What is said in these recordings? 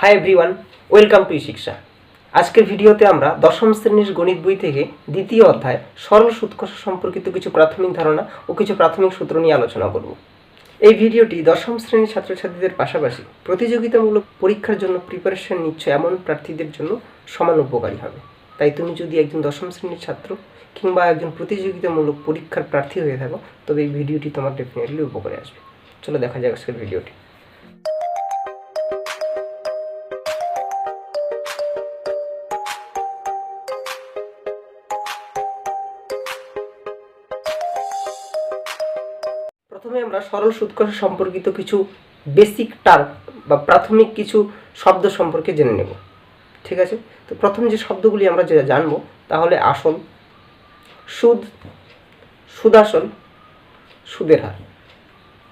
Hi everyone, welcome to শিক্ষা। আজকের ভিডিওতে আমরা দশম শ্রেণীর গণিত বই থেকে দ্বিতীয় অধ্যায় সরল সুদ কষা সম্পর্কিত কিছু প্রাথমিক ধারণা ও কিছু প্রাথমিক সূত্র নিয়ে আলোচনা করব। এই ভিডিওটি দশম শ্রেণীর ছাত্রছাত্রীদের পাশাপাশি প্রতিযোগিতামূলক পরীক্ষার জন্য প্রিপারেশন নিচ্ছে এমন প্রার্থীদের জন্য সমান উপকারী হবে। তাই তুমি যদি একজন দশম শ্রেণীর ছাত্র কিংবা একজন প্রতিযোগিতামূলক পরীক্ষার প্রার্থী হয়ে থাকো, তবে এই ভিডিওটি তোমার ডেফিনেটলি উপকারে আসবে। চলো দেখা যাক আজকের ভিডিওটি। প্রথমে আমরা সরল সুদ কষা সম্পর্কিত কিছু বেসিক টার্ম বা প্রাথমিক কিছু শব্দ সম্পর্কে জেনে নেব। ঠিক আছে, তো প্রথম যে শব্দগুলি আমরা জানবো তাহলে আসল, সুদ, সুদাসল, সুদের হার।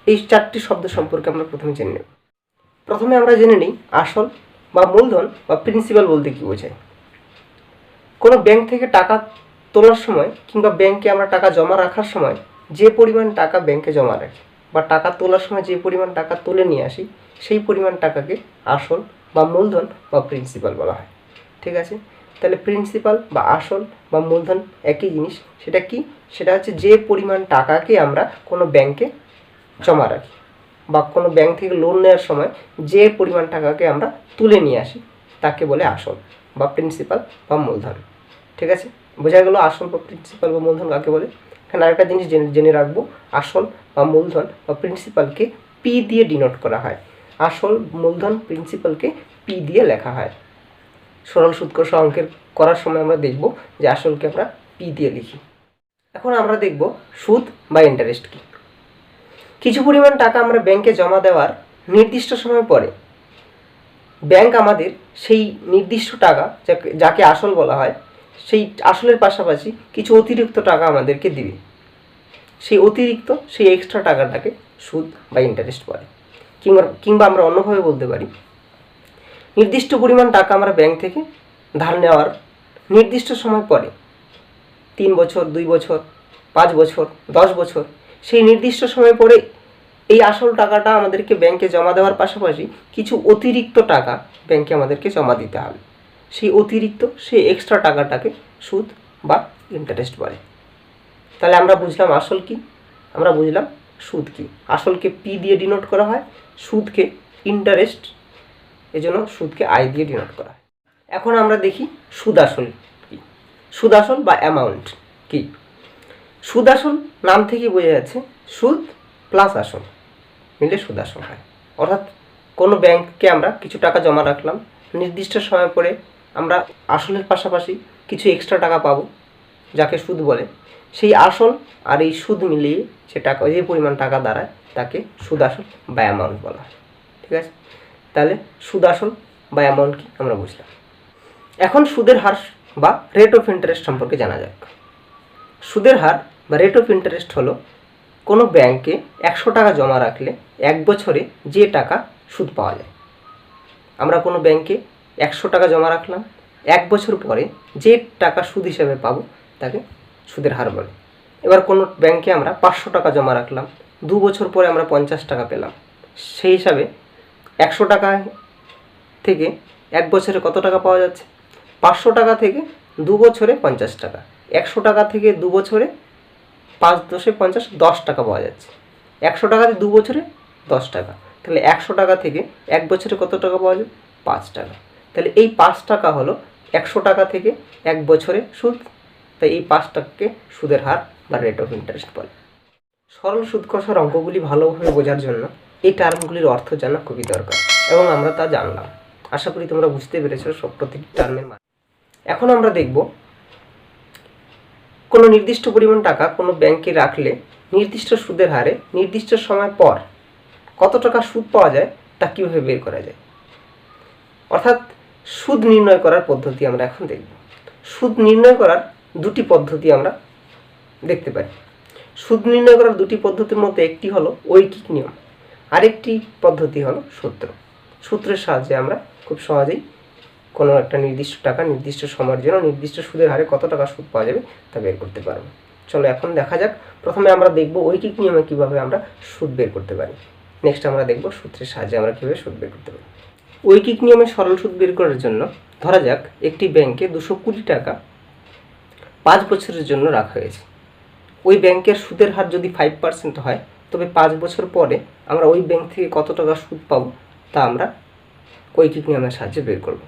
এই চারটি শব্দ সম্পর্কে আমরা প্রথমে জেনে নেব। প্রথমে আমরা জেনে নিই আসল বা মূলধন বা প্রিন্সিপাল বলতে কী বোঝায়। কোনো ব্যাংক থেকে টাকা তোলার সময় কিংবা ব্যাংকে আমরা টাকা জমা রাখার সময় যে পরিমাণ টাকা ব্যাংকে জমা রাখি বা টাকা তোলার সময় যে পরিমাণ টাকা তুলে নিয়ে আসি, সেই পরিমাণ টাকাকে আসল বা মূলধন বা প্রিন্সিপাল বলা হয়। ঠিক আছে, তাহলে প্রিন্সিপাল বা আসল বা মূলধন একই জিনিস। সেটা কি? সেটা হচ্ছে যে পরিমাণ টাকাকে আমরা কোনো ব্যাংকে জমা রাখি বা কোনো ব্যাংক থেকে লোন নেওয়ার সময় যে পরিমাণ টাকাকে আমরা তুলে নিয়ে আসি তাকে বলে আসল বা প্রিন্সিপাল বা মূলধন। ঠিক আছে, বোঝা গেল আসল বা প্রিন্সিপাল বা মূলধন কাকে বলে। এখানে আরেকটা জিনিস জেনে রাখবো, আসল বা মূলধন বা প্রিন্সিপালকে পি দিয়ে ডিনোট করা হয়। আসল, মূলধন, প্রিন্সিপালকে পি দিয়ে লেখা হয়। সরল সুদ কষা অঙ্কের করার সময় আমরা দেখব যে আসলকে আমরা পি দিয়ে লিখি। এখন আমরা দেখব সুদ বা ইন্টারেস্ট কি। কিছু পরিমাণ টাকা আমরা ব্যাংকে জমা দেওয়ার নির্দিষ্ট সময় পরে ব্যাংক আমাদের সেই নির্দিষ্ট টাকা যাকে আসল বলা হয়, সেই আসলের পাশাপাশি কিছু অতিরিক্ত টাকা আমাদেরকে দিবে। সেই এক্সট্রা টাকাটাকে সুদ বা ইন্টারেস্ট বলে। কিংবা আমরা অন্যভাবে বলতে পারি, নির্দিষ্ট পরিমাণ টাকা আমরা ব্যাংক থেকে ধার নেওয়ার নির্দিষ্ট সময় পরে 3 বছর, 2 বছর, 5 বছর, 10 বছর, সেই নির্দিষ্ট সময় পরে এই আসল টাকাটা আমাদেরকে ব্যাংকে জমা দেওয়ার পাশাপাশি কিছু অতিরিক্ত টাকা ব্যাংকে আমাদেরকে জমা দিতে হবে। সেই এক্সট্রা টাকাটাকে সুদ বা ইন্টারেস্ট বলে। তাহলে আমরা বুঝলাম আসল কি, আমরা বুঝলাম সুদ কি। আসলকে পি দিয়ে ডিনোট করা হয়, সুদকে ইন্টারেস্ট, এজন্য সুদকে আই দিয়ে ডিনোট করা হয়। এখন আমরা দেখি সুদাসল কি। সুদাসল বা অ্যামাউন্ট কি। সুদাসল নাম থেকে বোঝা যাচ্ছে সুদ প্লাস আসল মিলে সুদাসল হয়। অর্থাৎ কোনো ব্যাংকে আমরা কিছু টাকা জমা রাখলাম, নির্দিষ্ট সময় পরে আমরা আসলের পাশাপাশি কিছু এক্সট্রা টাকা পাবো যাকে সুদ বলে। সেই আসল আর এই সুদ মিলিয়ে যে পরিমাণ টাকা দাঁড়ায় তাকে সুদাসল বা অ্যামাউন্ট বলা হয়। ঠিক আছে, তাহলে সুদাসল বা অ্যামাউন্ট কি আমরা বুঝলাম। এখন সুদের হার বা রেট অফ ইন্টারেস্ট সম্পর্কে জানা যাক। সুদের হার বা রেট অফ ইন্টারেস্ট হলো কোনো ব্যাংকে 100 টাকা জমা রাখলে 1 বছরে যে টাকা সুদ পাওয়া যায়। আমরা কোনো ব্যাংকে 100 টাকা জমা রাখলাম, 1 বছর পরে যে টাকা সুদ হিসাবে পাবো তাকে সুদের হার বলে। এবার কোনো ব্যাংকে আমরা 500 টাকা জমা রাখলাম, 2 বছর পরে আমরা 50 টাকা পেলাম। সেই হিসাবে 100 টাকা থেকে 1 বছরে কত টাকা পাওয়া যাচ্ছে? 500 টাকা থেকে 2 বছরে 50 টাকা। 100 টাকা থেকে 2 বছরে 5 10 50 10 টাকা পাওয়া যাচ্ছে। 100 টাকাতে 2 বছরে 10 টাকা। তাহলে 100 টাকা থেকে 1 বছরে কত টাকা পাওয়া যায়? 5 টাকা। তাহলে এই 5 টাকা হলো 100 টাকা থেকে 1 বছরে সুদ। তাই এই 5 টাকাকে সুদের হার বা রেট অফ ইন্টারেস্ট বলে। সরল সুদ কষার অঙ্কগুলি ভালোভাবে বোঝার জন্য এই টার্মগুলির অর্থ জানা খুবই দরকার এবং আমরা তা জানলাম। আশা করি তোমরা বুঝতে পেরেছো সব প্রতিটি টার্মের মানে। এখন আমরা দেখব কোনো নির্দিষ্ট পরিমাণ টাকা কোনো ব্যাংকে রাখলে নির্দিষ্ট সুদের হারে নির্দিষ্ট সময় পর কত টাকা সুদ পাওয়া যায় তা কীভাবে বের করা যায়। অর্থাৎ সুদ নির্ণয় করার পদ্ধতি আমরা এখন দেখব। সুদ নির্ণয় করার দুটি পদ্ধতি আমরা দেখতে পাই। সুদ নির্ণয় করার দুটি পদ্ধতির মধ্যে একটি হলো ঐকিক নিয়ম, আরেকটি পদ্ধতি হলো সূত্র। সূত্রের সাহায্যে আমরা খুব সহজেই কোনো একটা নির্দিষ্ট টাকা নির্দিষ্ট সময়ের জন্য নির্দিষ্ট সুদের হারে কত টাকা সুদ পাওয়া যাবে তা বের করতে পারবো। চলো এখন দেখা যাক। প্রথমে আমরা দেখব ঐকিক নিয়মে কীভাবে আমরা সুদ বের করতে পারি। নেক্সট আমরা দেখব সূত্রের সাহায্যে আমরা কীভাবে সুদ বের করতে পারি। ঐকিক নিয়মে সরল সুদ বের করার জন্য ধরা যাক একটি ব্যাংকে 220 টাকা 5 বছরের জন্য রাখা হয়েছে। ওই ব্যাংকের সুদের হার যদি 5% হয়, তবে 5 বছর পরে আমরা ওই ব্যাংক থেকে কত টাকা সুদ পাবো তা আমরা ঐকিক নিয়মের সাহায্যে বের করব।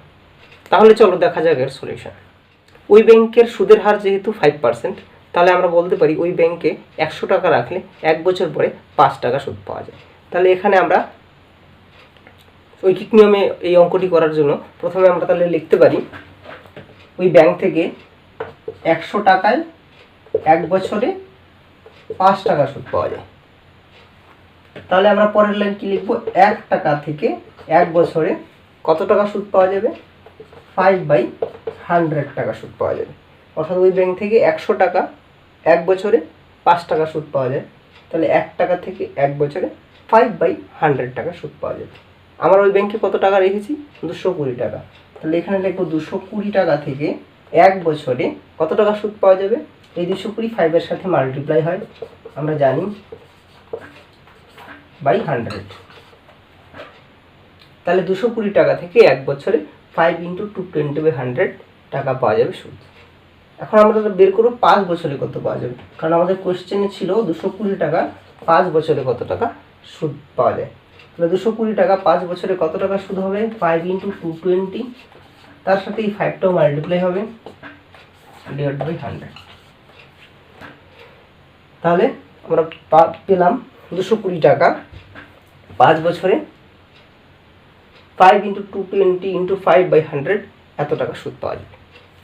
তাহলে চলো দেখা যাক এর সলিউশন। ওই ব্যাংকের সুদের হার যেহেতু 5%, তাহলে আমরা বলতে পারি ওই ব্যাংকে 100 টাকা রাখলে 1 বছর পরে 5 টাকা সুদ পাওয়া যায়। তাহলে এখানে আমরা ঐকিক নিয়মে এই অঙ্কটি করার জন্য প্রথমে আমরা তাহলে লিখতে পারি ওই ব্যাংক থেকে 100 টাকায় 1 বছরে 5 টাকা সুদ পাওয়া যায়। তাহলে আমরা পরের লাইন কি লিখব? 1 টাকা থেকে 1 বছরে কত টাকা সুদ পাওয়া যাবে? 5/100 টাকা সুদ পাওয়া যাবে। অর্থাৎ ওই ব্যাংক থেকে 100 টাকা 1 বছরে 5 টাকা সুদ পাওয়া যায়। তাহলে 1 টাকা থেকে 1 বছরে 5/100 টাকা সুদ পাওয়া যাবে। আমরা ওই ব্যাংকে কত টাকা রেখেছি? 220 টাকা। তাহলে এখানে লিখবো 220 টাকা থেকে 1 বছরে কত টাকা সুদ পাওয়া যাবে? এই 220 5 এর সাথে মাল্টিপ্লাই হয়, আমরা জানি, বাই 100। তাহলে 220 টাকা থেকে 1 বছরে 5 × 220/100 টাকা পাওয়া যাবে সুদ। এখন আমরা বের করব 5 বছরে কত পাওয়া যাবে, কারণ আমাদের কোশ্চেনে ছিল 220 টাকা 5 বছরে কত টাকা সুদ পাওয়া যায়। তাহলে 220 টাকা 5 বছরে কত টাকা সুদ হবে? 5 × 220, তার সাথে এই 5টাও মাল্টিপ্লাই হবে, ডিভাইড বাই 100। তাহলে আমরা পেলাম 220 টাকা 5 বছরে 5 × 220 × 5/100 এত টাকা সুদ পাওয়া যাবে।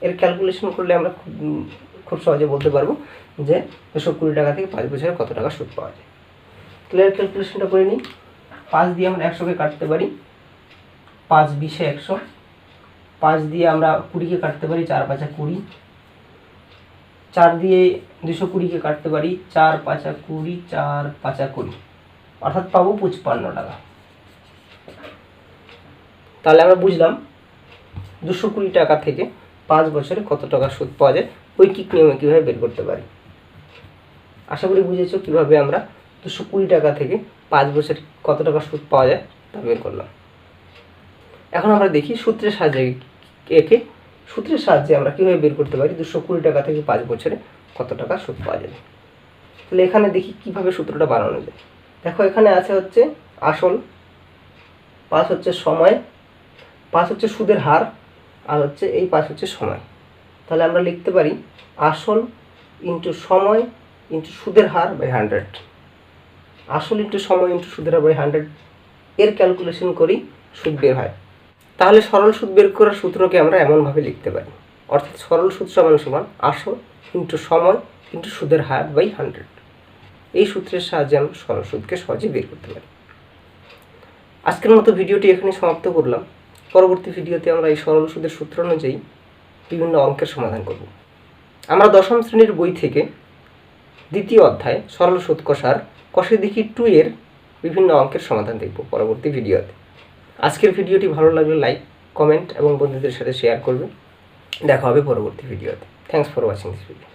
এর ক্যালকুলেশন করলে আমরা খুব সহজে বলতে পারবো যে 220 টাকা থেকে 5 বছরে কত টাকা সুদ পাওয়া যায়। তাহলে এর ক্যালকুলেশনটা করে নিই। 5 দিয়ে আমরা 100কে কাটতে পারি, 5 20 100। 5 দিয়ে আমরা 20কে কাটতে পারি, 4 5 20। 4 দিয়ে 220কে কাটতে পারি, 4 5 20, 4 5 20, অর্থাৎ পাবো 55 টাকা। তাহলে আমরা বুঝলাম 220 টাকা থেকে 5 বছরে কত টাকা সুদ পাওয়া যায় ঐকিক নিয়মে কীভাবে বের করতে পারি। আশা করি বুঝেছো কীভাবে আমরা 220 টাকা থেকে 5 বছরে কত টাকা সুদ পাওয়া যায় তা বের করলাম। এখন আমরা দেখি সূত্রের সাহায্যে আমরা কীভাবে বের করতে পারি 220 টাকা থেকে 5 বছরে কত টাকা সুদ পাওয়া যাবে। তাহলে এখানে দেখি কিভাবে সূত্রটা বানানো যায়। দেখো এখানে আছে হচ্ছে আসল, 5 হচ্ছে সময়, 5 হচ্ছে সুদের হার, আর হচ্ছে এই 5 হচ্ছে সময়। তাহলে আমরা লিখতে পারি আসল ইন্টু সময় ইন্টু সুদের হার বাই 100। আসল ইন্টু সময় ইন্টু সুদের হার বাই 100 এর ক্যালকুলেশন করি সুদ বের হয়। তাহলে সরল সুদ বের করার সূত্রকে আমরা এমনভাবে লিখতে পারি, অর্থাৎ সরল সুদ সমান আসল ইন্টু সময় ইন্টু সুদের হার বাই 100। এই সূত্রের সাহায্যে আমরা সরল সুদকে সহজে বের করতে পারি। আজকের মতো ভিডিওটি এখানে সমাপ্ত করলাম। পরবর্তী ভিডিওতে আমরা এই সরল সুদের সূত্র অনুযায়ী বিভিন্ন অঙ্কের সমাধান করব। আমরা 10ম শ্রেণীর বই থেকে 2য় অধ্যায় সরল সুদ কষার কষে দেখি 2 এর বিভিন্ন অঙ্কের সমাধান দেখব পরবর্তী ভিডিওতে। আজকের ভিডিওটি ভালো লাগলে লাইক, কমেন্ট এবং বন্ধুদের সাথে শেয়ার করবে। দেখা হবে পরবর্তী ভিডিওতে। Thanks for watching this video.